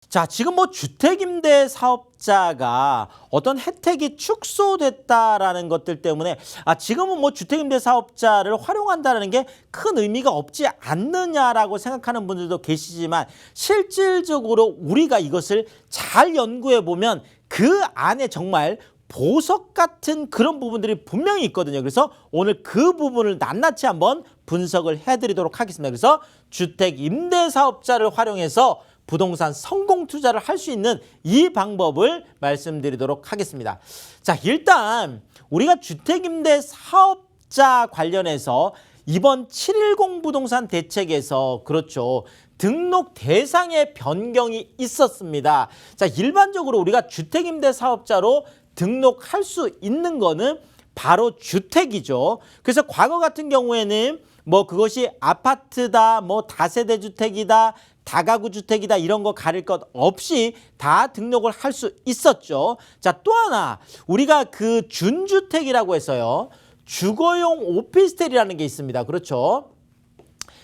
자, 지금 뭐 주택임대 사업자가 어떤 혜택이 축소됐다라는 것들 때문에 지금은 뭐 주택임대 사업자를 활용한다는 게 큰 의미가 없지 않느냐라고 생각하는 분들도 계시지만 실질적으로 우리가 이것을 잘 연구해 보면 그 안에 정말 보석 같은 그런 부분들이 분명히 있거든요. 그래서 오늘 그 부분을 낱낱이 한번 분석을 해드리도록 하겠습니다. 그래서 주택임대사업자를 활용해서 부동산 성공 투자를 할 수 있는 이 방법을 말씀드리도록 하겠습니다. 자, 일단 우리가 주택임대 사업자 관련해서 이번 710 부동산 대책에서 그렇죠. 등록 대상의 변경이 있었습니다. 자, 일반적으로 우리가 주택임대 사업자로 등록할 수 있는 거는 바로 주택이죠. 그래서 과거 같은 경우에는 뭐 그것이 아파트다, 뭐 다세대 주택이다, 다가구 주택이다 이런 거 가릴 것 없이 다 등록을 할 수 있었죠. 자, 또 하나 우리가 그 준주택이라고 해서요. 주거용 오피스텔이라는 게 있습니다. 그렇죠.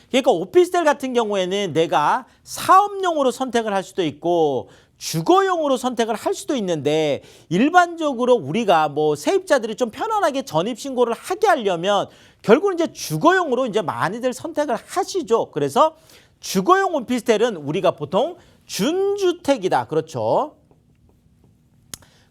그러니까 오피스텔 같은 경우에는 내가 사업용으로 선택을 할 수도 있고 주거용으로 선택을 할 수도 있는데 일반적으로 우리가 뭐 세입자들이 좀 편안하게 전입신고를 하게 하려면 결국은 이제 주거용으로 이제 많이들 선택을 하시죠. 그래서 주거용 오피스텔은 우리가 보통 준주택이다. 그렇죠.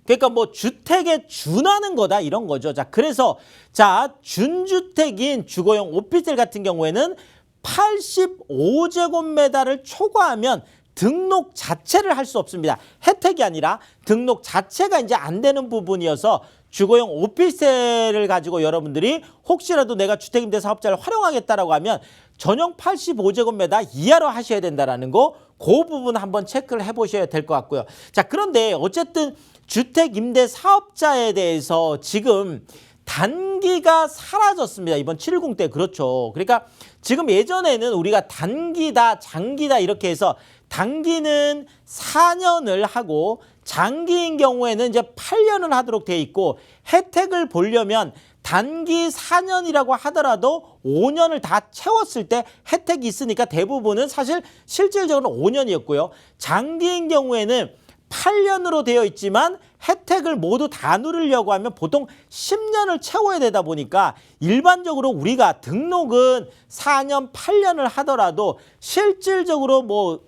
그러니까 뭐 주택에 준하는 거다 이런 거죠. 자, 그래서 자, 준주택인 주거용 오피스텔 같은 경우에는 85제곱미터를 초과하면 등록 자체를 할 수 없습니다. 혜택이 아니라 등록 자체가 이제 안 되는 부분이어서 주거용 오피스텔을 가지고 여러분들이 혹시라도 내가 주택임대 사업자를 활용하겠다라고 하면 전용 85제곱미터 이하로 하셔야 된다라는 거, 그 부분 한번 체크를 해보셔야 될 것 같고요. 자, 그런데 어쨌든 주택임대 사업자에 대해서 지금 단기가 사라졌습니다. 이번 710 때. 그렇죠. 그러니까 지금 예전에는 우리가 단기다, 장기다 이렇게 해서 단기는 4년을 하고 장기인 경우에는 이제 8년을 하도록 돼 있고 혜택을 보려면 단기 4년이라고 하더라도 5년을 다 채웠을 때 혜택이 있으니까 대부분은 사실 실질적으로 5년이었고요. 장기인 경우에는 8년으로 되어 있지만 혜택을 모두 다 누리려고 하면 보통 10년을 채워야 되다 보니까 일반적으로 우리가 등록은 4년, 8년을 하더라도 실질적으로 뭐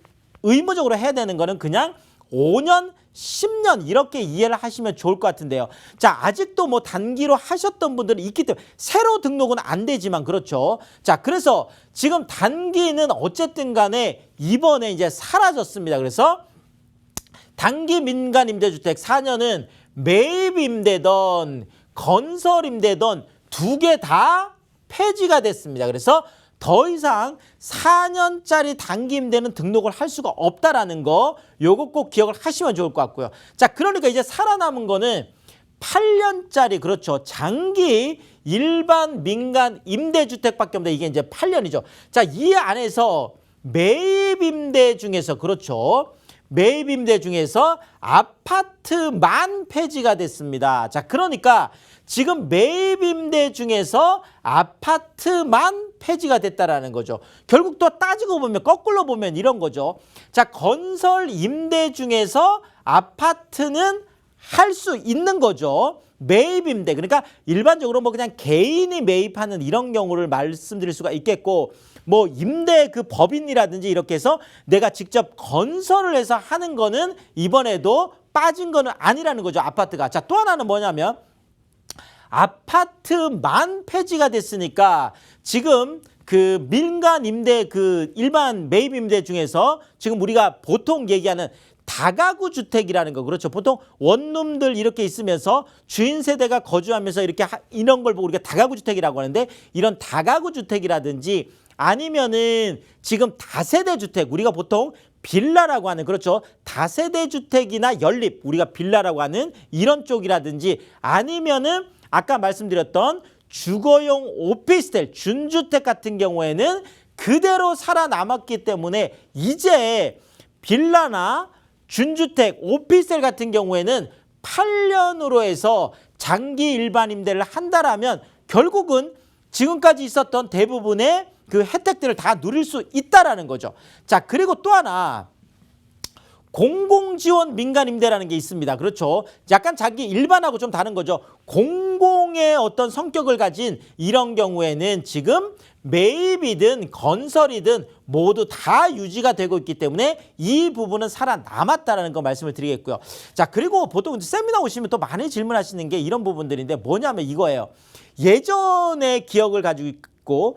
의무적으로 해야 되는 거는 그냥 5년, 10년 이렇게 이해를 하시면 좋을 것 같은데요. 자, 아직도 뭐 단기로 하셨던 분들이 있기 때문에 새로 등록은 안 되지만 그렇죠. 자, 그래서 지금 단기는 어쨌든 간에 이번에 이제 사라졌습니다. 그래서 단기 민간 임대주택 4년은 매입 임대든 건설 임대든 두 개 다 폐지가 됐습니다. 그래서 더 이상 4년짜리 단기 임대는 등록을 할 수가 없다라는 거, 요거 꼭 기억을 하시면 좋을 것 같고요. 자, 그러니까 이제 살아남은 거는 8년짜리 그렇죠. 장기 일반 민간 임대주택밖에 없는데 이게 이제 8년이죠. 자, 이 안에서 매입 임대 중에서 그렇죠. 매입 임대 중에서 아파트만 폐지가 됐습니다. 자, 그러니까 지금 매입 임대 중에서 아파트만 폐지가 됐다라는 거죠. 결국 또 따지고 보면 거꾸로 보면 이런 거죠. 자, 건설 임대 중에서 아파트는 할 수 있는 거죠. 매입 임대. 그러니까 일반적으로 뭐 그냥 개인이 매입하는 이런 경우를 말씀드릴 수가 있겠고 뭐 임대 그 법인이라든지 이렇게 해서 내가 직접 건설을 해서 하는 거는 이번에도 빠진 거는 아니라는 거죠. 아파트가. 자, 또 하나는 뭐냐면 아파트만 폐지가 됐으니까 지금 그 민간 임대 그 일반 매입 임대 중에서 지금 우리가 보통 얘기하는 다가구 주택이라는 거 그렇죠. 보통 원룸들 이렇게 있으면서 주인 세대가 거주하면서 이렇게 이런 걸 보고 우리가 다가구 주택이라고 하는데 이런 다가구 주택이라든지 아니면은 지금 다세대 주택 우리가 보통 빌라라고 하는 그렇죠. 다세대 주택이나 연립 우리가 빌라라고 하는 이런 쪽이라든지 아니면은 아까 말씀드렸던 주거용 오피스텔 준주택 같은 경우에는 그대로 살아남았기 때문에 이제 빌라나 준주택, 오피스텔 같은 경우에는 8년으로 해서 장기 일반 임대를 한다라면 결국은 지금까지 있었던 대부분의 그 혜택들을 다 누릴 수 있다라는 거죠. 자, 그리고 또 하나 공공지원 민간임대라는 게 있습니다. 그렇죠. 약간 자기 일반하고 좀 다른 거죠. 공공의 어떤 성격을 가진 이런 경우에는 지금 매입이든 건설이든 모두 다 유지가 되고 있기 때문에 이 부분은 살아남았다라는 거 말씀을 드리겠고요. 자, 그리고 보통 세미나 오시면 또 많이 질문하시는 게 이런 부분들인데 뭐냐면 이거예요. 예전의 기억을 가지고 있고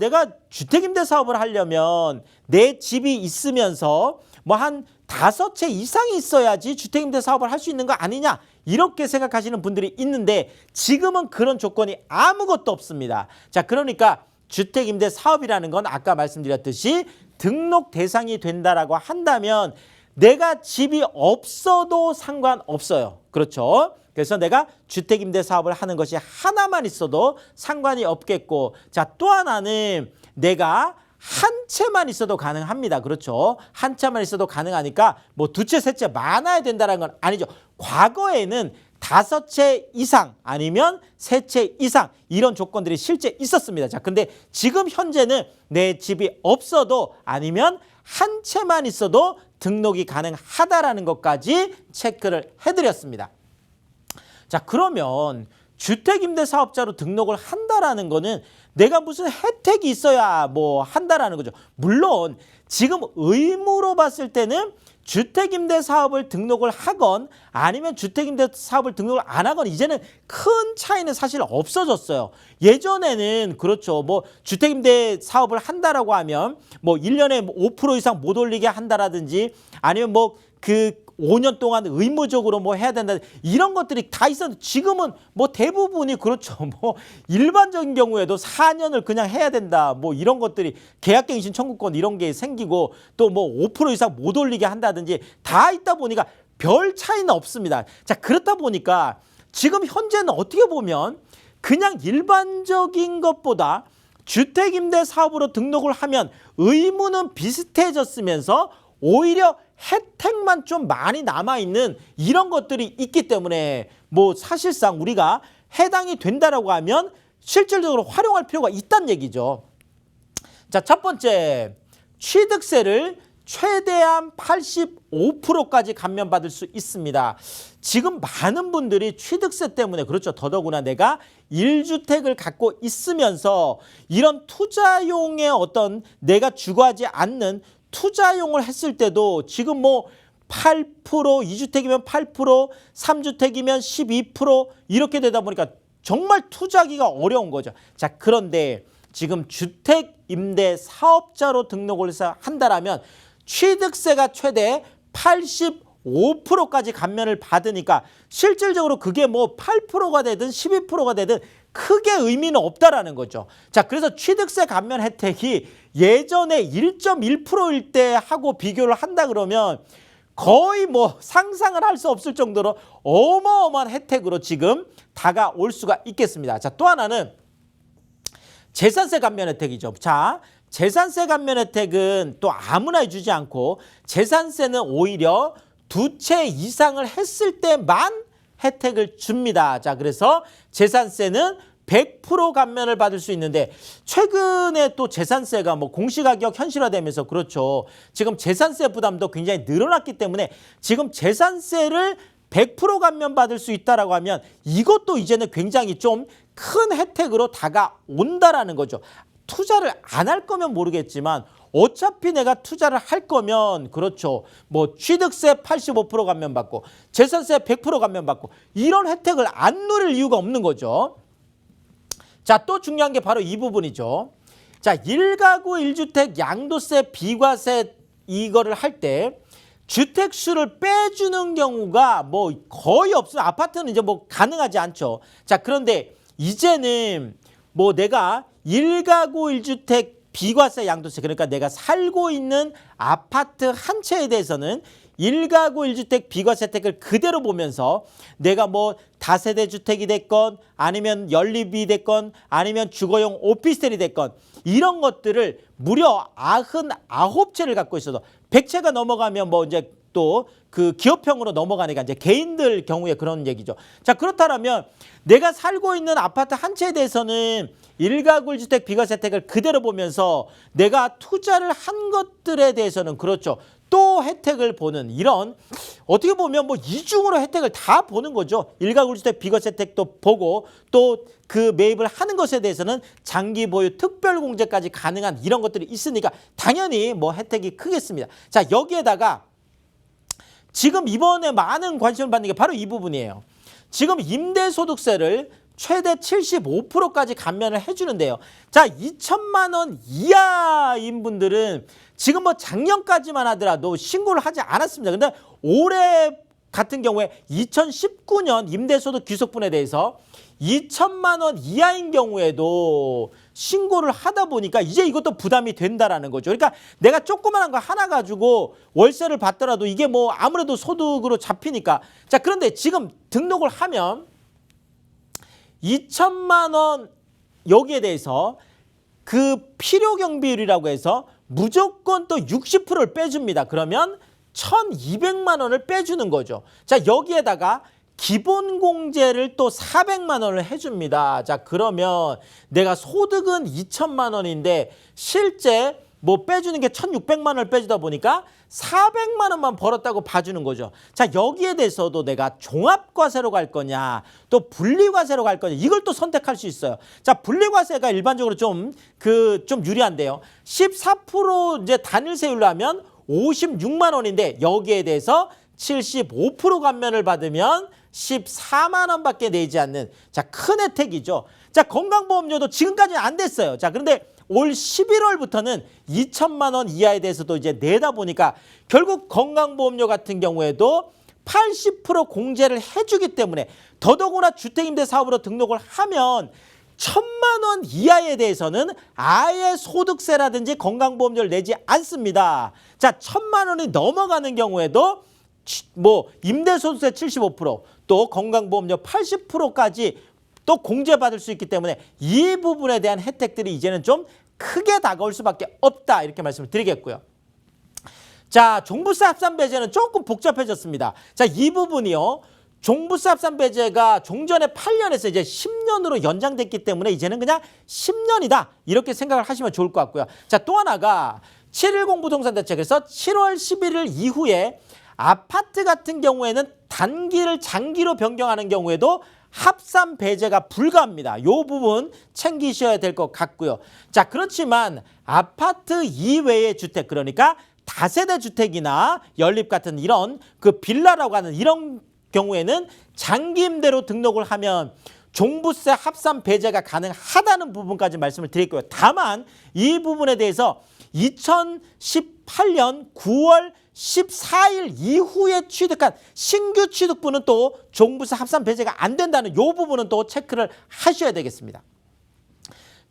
내가 주택임대 사업을 하려면 내 집이 있으면서 뭐 한 5채 이상이 있어야지 주택임대 사업을 할 수 있는 거 아니냐 이렇게 생각하시는 분들이 있는데 지금은 그런 조건이 아무것도 없습니다. 자, 그러니까 주택임대 사업이라는 건 아까 말씀드렸듯이 등록 대상이 된다라고 한다면 내가 집이 없어도 상관없어요. 그렇죠? 그래서 내가 주택임대 사업을 하는 것이 하나만 있어도 상관이 없겠고, 자, 또 하나는 내가 한 채만 있어도 가능합니다. 그렇죠? 한 채만 있어도 가능하니까 뭐 2채, 3채 많아야 된다는 건 아니죠. 과거에는 5채 이상 아니면 3채 이상 이런 조건들이 실제 있었습니다. 자, 근데 지금 현재는 내 집이 없어도 아니면 한 채만 있어도 등록이 가능하다라는 것까지 체크를 해드렸습니다. 자, 그러면 주택임대사업자로 등록을 한다라는 거는 내가 무슨 혜택이 있어야 뭐 한다라는 거죠. 물론 지금 의무로 봤을 때는 주택임대사업을 등록을 하건 아니면 주택임대사업을 등록을 안 하건 이제는 큰 차이는 사실 없어졌어요. 예전에는 그렇죠. 뭐 주택임대사업을 한다라고 하면 뭐 1년에 5% 이상 못 올리게 한다라든지 아니면 뭐 그 5년 동안 의무적으로 뭐 해야 된다 이런 것들이 다 있었는데 지금은 뭐 대부분이 그렇죠. 뭐 일반적인 경우에도 4년을 그냥 해야 된다 뭐 이런 것들이 계약갱신 청구권 이런 게 생기고 또 뭐 5% 이상 못 올리게 한다든지 다 있다 보니까 별 차이는 없습니다. 자, 그렇다 보니까 지금 현재는 어떻게 보면 그냥 일반적인 것보다 주택임대 사업으로 등록을 하면 의무는 비슷해졌으면서 오히려 혜택만 좀 많이 남아있는 이런 것들이 있기 때문에 뭐 사실상 우리가 해당이 된다라고 하면 실질적으로 활용할 필요가 있다는 얘기죠. 자, 첫 번째, 취득세를 최대한 85%까지 감면받을 수 있습니다. 지금 많은 분들이 취득세 때문에 그렇죠. 더더구나 내가 1주택을 갖고 있으면서 이런 투자용의 어떤 내가 주거하지 않는 투자용을 했을 때도 지금 뭐 8%, 2주택이면 8%, 3주택이면 12% 이렇게 되다 보니까 정말 투자하기가 어려운 거죠. 자, 그런데 지금 주택임대 사업자로 등록을 해서 한다라면 취득세가 최대 85%까지 감면을 받으니까 실질적으로 그게 뭐 8%가 되든 12%가 되든 크게 의미는 없다라는 거죠. 자, 그래서 취득세 감면 혜택이 예전에 1.1%일 때 하고 비교를 한다 그러면 거의 뭐 상상을 할 수 없을 정도로 어마어마한 혜택으로 지금 다가올 수가 있겠습니다. 자, 또 하나는 재산세 감면 혜택이죠. 자, 재산세 감면 혜택은 또 아무나 주지 않고 재산세는 오히려 2채 이상을 했을 때만 혜택을 줍니다. 자, 그래서 재산세는 100% 감면을 받을 수 있는데 최근에 또 재산세가 뭐 공시가격 현실화되면서 그렇죠. 지금 재산세 부담도 굉장히 늘어났기 때문에 지금 재산세를 100% 감면받을 수 있다라고 하면 이것도 이제는 굉장히 좀 큰 혜택으로 다가온다라는 거죠. 투자를 안 할 거면 모르겠지만 어차피 내가 투자를 할 거면 그렇죠. 뭐 취득세 85% 감면받고 재산세 100% 감면받고 이런 혜택을 안 누릴 이유가 없는 거죠. 자, 또 중요한 게 바로 이 부분이죠. 자, 1가구 1주택 양도세 비과세 이거를 할 때 주택수를 빼주는 경우가 뭐 거의 없어요. 아파트는 이제 뭐 가능하지 않죠. 자, 그런데 이제는 뭐 내가 1가구 1주택 비과세 양도세 그러니까 내가 살고 있는 아파트 한 채에 대해서는 1가구 1주택 비과세 혜택을 그대로 보면서 내가 뭐 다세대 주택이 됐건 아니면 연립이 됐건 아니면 주거용 오피스텔이 됐건 이런 것들을 무려 99채를 갖고 있어도 100채가 넘어가면 뭐 이제 또 그 기업형으로 넘어가니까 이제 개인들 경우에 그런 얘기죠. 자, 그렇다면 내가 살고 있는 아파트 한 채에 대해서는 1가구 1주택 비과세 혜택을 그대로 보면서 내가 투자를 한 것들에 대해서는 그렇죠. 또 혜택을 보는 이런 어떻게 보면 뭐 이중으로 혜택을 다 보는 거죠. 일가구주택 비과세 혜택도 보고 또 그 매입을 하는 것에 대해서는 장기 보유 특별 공제까지 가능한 이런 것들이 있으니까 당연히 뭐 혜택이 크겠습니다. 자, 여기에다가 지금 이번에 많은 관심을 받는 게 바로 이 부분이에요. 지금 임대소득세를 최대 75%까지 감면을 해주는데요. 자, 2천만 원 이하인 분들은 지금 뭐 작년까지만 하더라도 신고를 하지 않았습니다. 근데 올해 같은 경우에 2019년 임대소득 귀속분에 대해서 2천만 원 이하인 경우에도 신고를 하다 보니까 이제 이것도 부담이 된다라는 거죠. 그러니까 내가 조그만한 거 하나 가지고 월세를 받더라도 이게 뭐 아무래도 소득으로 잡히니까. 자, 그런데 지금 등록을 하면 2천만 원 여기에 대해서 그 필요경비율이라고 해서 무조건 또 60%를 빼줍니다. 그러면 1,200만 원을 빼주는 거죠. 자, 여기에다가 기본공제를 또 400만 원을 해줍니다. 자, 그러면 내가 소득은 2천만 원인데 실제 뭐 빼주는 게 1,600만 원을 빼주다 보니까 400만 원만 벌었다고 봐주는 거죠. 자, 여기에 대해서도 내가 종합과세로 갈 거냐 또 분리과세로 갈 거냐 이걸 또 선택할 수 있어요. 자, 분리과세가 일반적으로 좀 유리한데요. 14% 이제 단일세율로 하면 56만 원인데 여기에 대해서 75% 감면을 받으면 14만 원밖에 내지 않는 자, 큰 혜택이죠. 자, 건강보험료도 지금까지는 안 됐어요. 자, 그런데 올 11월부터는 2천만 원 이하에 대해서도 이제 내다 보니까 결국 건강보험료 같은 경우에도 80% 공제를 해주기 때문에 더더구나 주택임대사업으로 등록을 하면 1,000만 원 이하에 대해서는 아예 소득세라든지 건강보험료를 내지 않습니다. 자, 1,000만 원이 넘어가는 경우에도 뭐 임대소득세 75% 또 건강보험료 80%까지 또 공제받을 수 있기 때문에 이 부분에 대한 혜택들이 이제는 좀 크게 다가올 수밖에 없다 이렇게 말씀을 드리겠고요. 자, 종부세 합산 배제는 조금 복잡해졌습니다. 자, 이 부분이요. 종부세 합산 배제가 종전에 8년에서 이제 10년으로 연장됐기 때문에 이제는 그냥 10년이다 이렇게 생각을 하시면 좋을 것 같고요. 자, 또 하나가 7.10 부동산 대책에서 7월 11일 이후에 아파트 같은 경우에는 단기를 장기로 변경하는 경우에도 합산 배제가 불가합니다. 이 부분 챙기셔야 될 것 같고요. 자, 그렇지만 아파트 이외의 주택 그러니까 다세대 주택이나 연립 같은 이런 그 빌라라고 하는 이런 경우에는 장기 임대로 등록을 하면 종부세 합산 배제가 가능하다는 부분까지 말씀을 드렸고요. 다만 이 부분에 대해서 2018년 9월 14일 이후에 취득한 신규 취득분은 또 종부세 합산 배제가 안 된다는 이 부분은 또 체크를 하셔야 되겠습니다.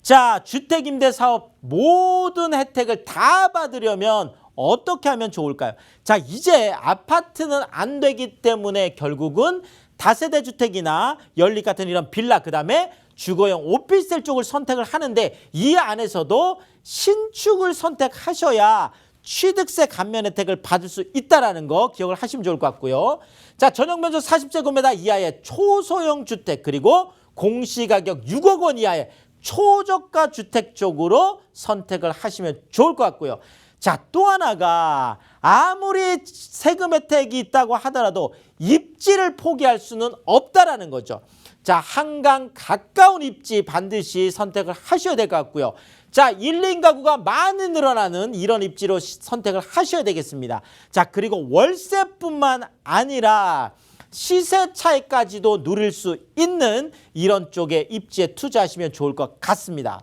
자, 주택임대사업 모든 혜택을 다 받으려면 어떻게 하면 좋을까요? 자, 이제 아파트는 안 되기 때문에 결국은 다세대 주택이나 연립 같은 이런 빌라 그다음에 주거용 오피스텔 쪽을 선택을 하는데 이 안에서도 신축을 선택하셔야 취득세 감면 혜택을 받을 수 있다는 거 기억을 하시면 좋을 것 같고요. 자, 전용면적 40제곱미터 이하의 초소형 주택 그리고 공시가격 6억 원 이하의 초저가 주택 쪽으로 선택을 하시면 좋을 것 같고요. 자, 또 하나가 아무리 세금 혜택이 있다고 하더라도 입지를 포기할 수는 없다라는 거죠. 자, 한강 가까운 입지 반드시 선택을 하셔야 될 것 같고요. 자, 1, 2인 가구가 많이 늘어나는 이런 입지로 선택을 하셔야 되겠습니다. 자, 그리고 월세뿐만 아니라 시세 차익까지도 누릴 수 있는 이런 쪽의 입지에 투자하시면 좋을 것 같습니다.